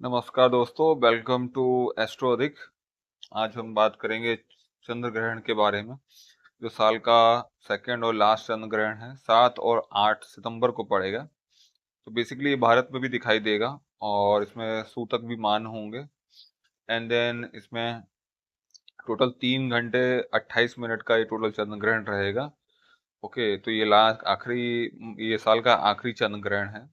नमस्कार दोस्तों, welcome to एस्ट्रोदिक। आज हम बात करेंगे चंद्र ग्रहण के बारे में, जो साल का सेकंड और लास्ट चंद्र ग्रहण है। 7 और 8 सितंबर को पड़ेगा। तो बेसिकली ये भारत में भी दिखाई देगा और इसमें सूतक भी मान होंगे। एंड देन इसमें टोटल 3 घंटे 28 मिनट का ये टोटल चंद्र ग्रहण रहेगा। ओके, तो ये लास्ट आखिरी ये साल का आखिरी चंद्र ग्रहण है।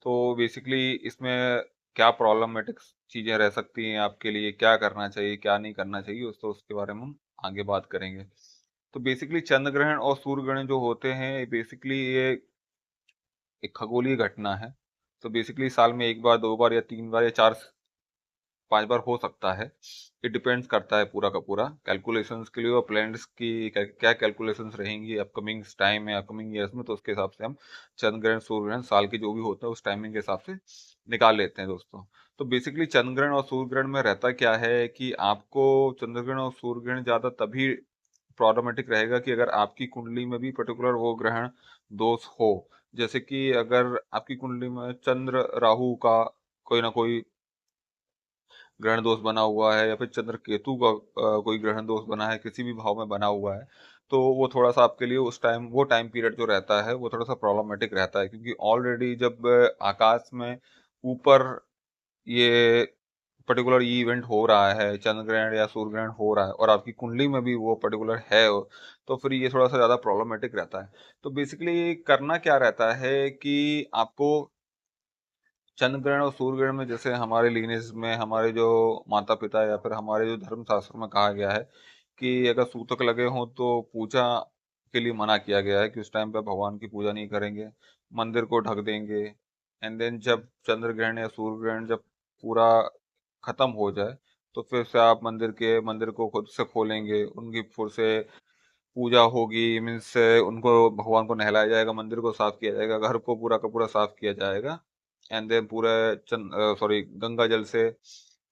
तो बेसिकली इसमें क्या प्रॉब्लमेटिक चीजें रह सकती हैं आपके लिए, क्या करना चाहिए क्या नहीं करना चाहिए, उसके बारे में हम आगे बात करेंगे। तो बेसिकली चंद्र ग्रहण और सूर्य ग्रहण जो होते हैं, बेसिकली ये एक खगोलीय घटना है। तो बेसिकली साल में एक बार, 2 बार या 3 बार या 4 5 बार हो सकता है। इट डिपेंड्स करता है पूरा का पूरा कैलकुलेशंस के लिए और प्लैनेट्स की क्या कैलकुलेशंस रहेंगी अपकमिंग टाइम में, अपकमिंग ईयर्स में। तो उसके हिसाब से हम चंद्र ग्रहण सूर्य ग्रहण साल के जो भी होता है उस टाइमिंग के हिसाब से निकाल लेते हैं दोस्तों। तो बेसिकली चंद्र ग्रहण और सूर्य ग्रहण में रहता क्या है कि आपको चंद्र ग्रहण और सूर्य ग्रहण ज्यादा तभी प्रॉब्लमेटिक रहेगा कि अगर आपकी कुंडली में भी पर्टिकुलर वो ग्रहण दोष हो। जैसे कि अगर आपकी कुंडली में चंद्र राहु का कोई ना कोई ग्रहण दोष बना हुआ है, या फिर चंद्र केतु का कोई ग्रहण दोष बना है, किसी भी भाव में बना हुआ है, तो वो थोड़ा सा आपके लिए उस टाइम, वो टाइम पीरियड जो रहता है वो थोड़ा सा प्रॉब्लमेटिक रहता है। क्योंकि ऑलरेडी जब आकाश में ऊपर ये पर्टिकुलर ये इवेंट हो रहा है, चंद्र ग्रहण या सूर्य ग्रहण हो रहा है, और आपकी कुंडली में भी वो पर्टिकुलर है, तो फिर ये थोड़ा सा ज्यादा प्रॉब्लमेटिक रहता है। तो बेसिकली करना क्या रहता है कि आपको चंद्र ग्रहण और सूर्य ग्रहण में, जैसे हमारे लीनेज में हमारे जो माता पिता या फिर हमारे जो धर्म शास्त्र में कहा गया है कि अगर सूतक लगे हों तो पूजा के लिए मना किया गया है कि उस टाइम पे भगवान की पूजा नहीं करेंगे, मंदिर को ढक देंगे। एंड देन जब चंद्र ग्रहण या सूर्य ग्रहण जब पूरा खत्म हो जाए, तो फिर से आप मंदिर को खुद से खोलेंगे, उनकी फिर से पूजा होगी। मीन्स उनको, भगवान को नहलाया जाएगा, मंदिर को साफ किया जाएगा, घर को पूरा का पूरा साफ किया जाएगा। एंड देन पूरा गंगा जल से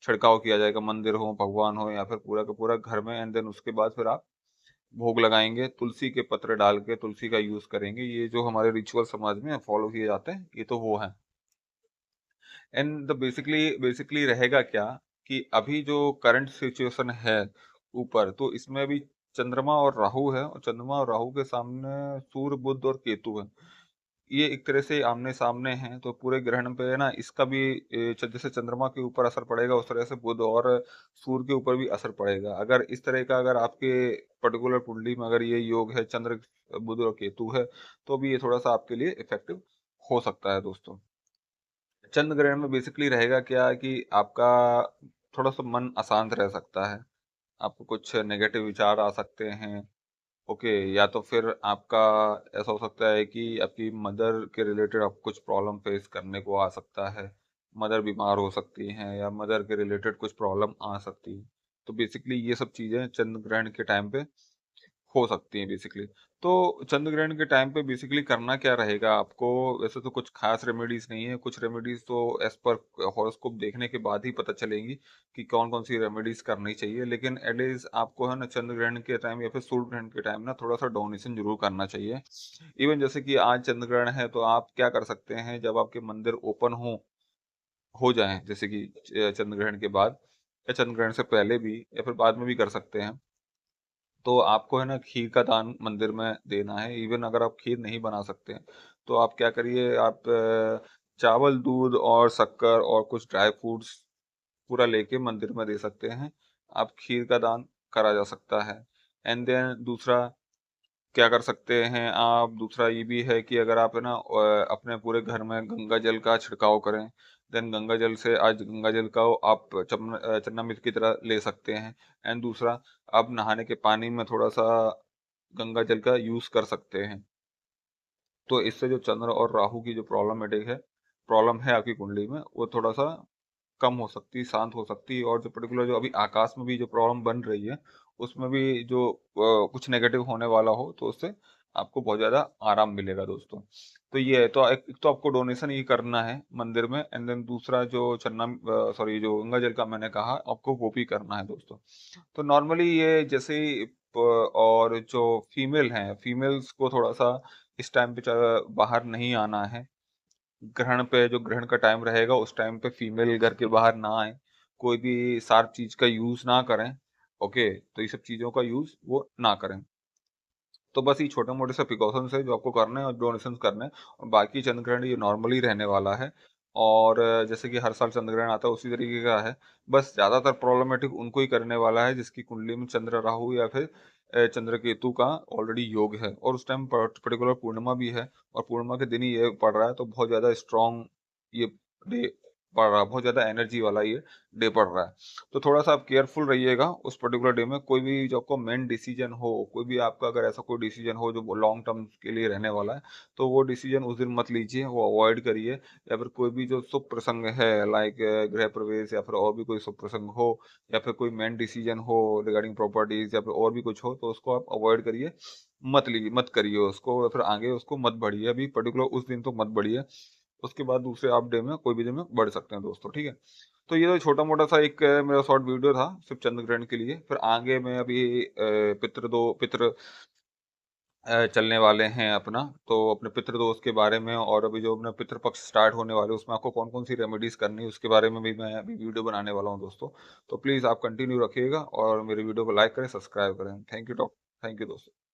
छिड़काव किया जाएगा, मंदिर हो, भगवान हो, या फिर पूरा का पूरा घर में। एंड देन उसके बाद फिर आप भोग लगाएंगे, तुलसी के पत्र डाल के तुलसी का यूज करेंगे। ये जो हमारे रिचुअल समाज में फॉलो किए जाते हैं, ये तो वो है। एंड द बेसिकली रहेगा क्या कि अभी जो करंट सिचुएशन है ऊपर, तो इसमें भी चंद्रमा और राहु है, और चंद्रमा और राहु के सामने सूर्य बुध और केतु है। ये एक तरह से आमने सामने हैं, तो पूरे ग्रहण पे है ना, इसका भी जैसे चंद्रमा के ऊपर असर पड़ेगा, उस तरह से बुध और सूर्य के ऊपर भी असर पड़ेगा। अगर इस तरह का, अगर आपके पर्टिकुलर कुंडली में अगर ये योग है, चंद्र बुध और केतु है, तो भी ये थोड़ा सा आपके लिए इफेक्टिव हो सकता है दोस्तों। चंद्र ग्रहण में बेसिकली रहेगा क्या कि आपका थोड़ा सा मन अशांत रह सकता है, आपको कुछ नेगेटिव विचार आ सकते हैं। ओके, या तो फिर आपका ऐसा हो सकता है कि आपकी मदर के रिलेटेड आप कुछ प्रॉब्लम फेस करने को आ सकता है। मदर बीमार हो सकती हैं, या मदर के रिलेटेड कुछ प्रॉब्लम आ सकती है। तो बेसिकली ये सब चीजें चंद्र ग्रहण के टाइम पे हो सकती हैं बेसिकली। तो चंद्र ग्रहण के टाइम पे बेसिकली करना क्या रहेगा आपको। वैसे तो कुछ खास रेमेडीज नहीं है, कुछ रेमेडीज तो एज पर हॉरोस्कोप देखने के बाद ही पता चलेंगी कि कौन कौन सी रेमेडीज करनी चाहिए। लेकिन एटलीस्ट आपको है ना, चंद्र ग्रहण के टाइम या फिर सूर्य ग्रहण के टाइम ना, थोड़ा सा डोनेशन जरूर करना चाहिए। इवन जैसे कि आज चंद्र ग्रहण है, तो आप क्या कर सकते हैं, जब आपके मंदिर ओपन हो जाएं, जैसे कि चंद्र ग्रहण के बाद या चंद्र ग्रहण से पहले भी या फिर बाद में भी कर सकते हैं, तो आपको है ना खीर का दान मंदिर में देना है। इवन अगर आप खीर नहीं बना सकते हैं, तो आप क्या करिए, आप चावल, दूध और शक्कर और कुछ ड्राई फ्रूट्स पूरा लेके मंदिर में दे सकते हैं। आप खीर का दान करा जा सकता है। एंड देन दूसरा क्या कर सकते हैं आप, दूसरा ये भी है कि अगर आप है ना अपने पूरे घर में गंगा जल का छिड़काव करें। देन गंगा जल से, आज गंगा जल का आप चन्ना मिर्च की तरह ले सकते हैं। एंड दूसरा, आप नहाने के पानी में थोड़ा सा गंगा जल का यूज कर सकते हैं। तो इससे जो चंद्र और राहु की जो प्रॉब्लम है आपकी कुंडली में, वो थोड़ा सा कम हो सकती है, शांत हो सकती है। और जो पर्टिकुलर जो अभी आकाश में भी जो प्रॉब्लम बन रही है, उसमें भी जो कुछ नेगेटिव होने वाला हो, तो उससे आपको बहुत ज्यादा आराम मिलेगा दोस्तों। तो ये है, तो एक तो आपको डोनेशन ही करना है मंदिर में। एंड देन दूसरा, जो जो गंगा जल का मैंने कहा, आपको वो भी करना है दोस्तों। तो नॉर्मली ये जैसे ही और जो फीमेल्स को थोड़ा सा इस टाइम पे बाहर नहीं आना है, ग्रहण पे जो ग्रहण का टाइम रहेगा उस टाइम पे फीमेल घर के बाहर ना आए, कोई भी शार्प चीज का यूज ना करें। ओके, तो ये सब चीजों का यूज वो ना करें। तो बस ये छोटे मोटे से प्रिकॉशंस है जो आपको करने हैं और डोनेशन करने हैं, और बाकी चंद्र ग्रहण ये नॉर्मली रहने वाला है। और जैसे कि हर साल चंद्र ग्रहण आता है उसी तरीके का है। बस ज्यादातर प्रॉब्लमेटिक उनको ही करने वाला है जिसकी कुंडली में चंद्र राहु या फिर चंद्र केतु का ऑलरेडी योग है, और उस टाइम पर्टिकुलर पूर्णिमा भी है, और पूर्णिमा के दिन ही ये पड़ रहा है, तो बहुत ज्यादा स्ट्रांग ये डे पड़ रहा है, बहुत ज्यादा एनर्जी वाला ये डे पड़ रहा है। तो थोड़ा सा आप केयरफुल रहिएगा उस पर्टिकुलर डे में। कोई भी जो आपको मेन डिसीजन हो, कोई भी आपका अगर ऐसा कोई डिसीजन हो जो लॉन्ग टर्म के लिए रहने वाला है, तो वो डिसीजन उस दिन मत लीजिए, वो अवॉइड करिए। या फिर कोई भी जो शुभ प्रसंग है, लाइक गृह प्रवेश या फिर और भी कोई शुभ प्रसंग हो, या फिर कोई मेन डिसीजन हो रिगार्डिंग प्रॉपर्टीज या फिर और भी कुछ हो, तो उसको आप अवॉइड करिए, मत करिए उसको, या फिर आगे उसको मत बढ़िए, अभी पर्टिकुलर उस दिन तो मत बढ़िए। उसके बाद दूसरे आप डे में कोई भी डे में बढ़ सकते हैं दोस्तों, ठीक है। तो ये तो छोटा मोटा सा एक मेरा शॉर्ट वीडियो था सिर्फ चंद्र ग्रहण के लिए। फिर आगे मैं अभी पितृ चलने वाले हैं अपना, तो अपने पितृदोष के बारे में, और अभी जो अपना पितृपक्ष स्टार्ट होने वाले हैं उसमें आपको कौन कौन सी रेमेडीज करनी है उसके बारे में भी मैं अभी वीडियो बनाने वाला हूँ दोस्तों। तो प्लीज़ आप कंटिन्यू रखिएगा और मेरे वीडियो को लाइक करें, सब्सक्राइब करें। थैंक यू दोस्तों।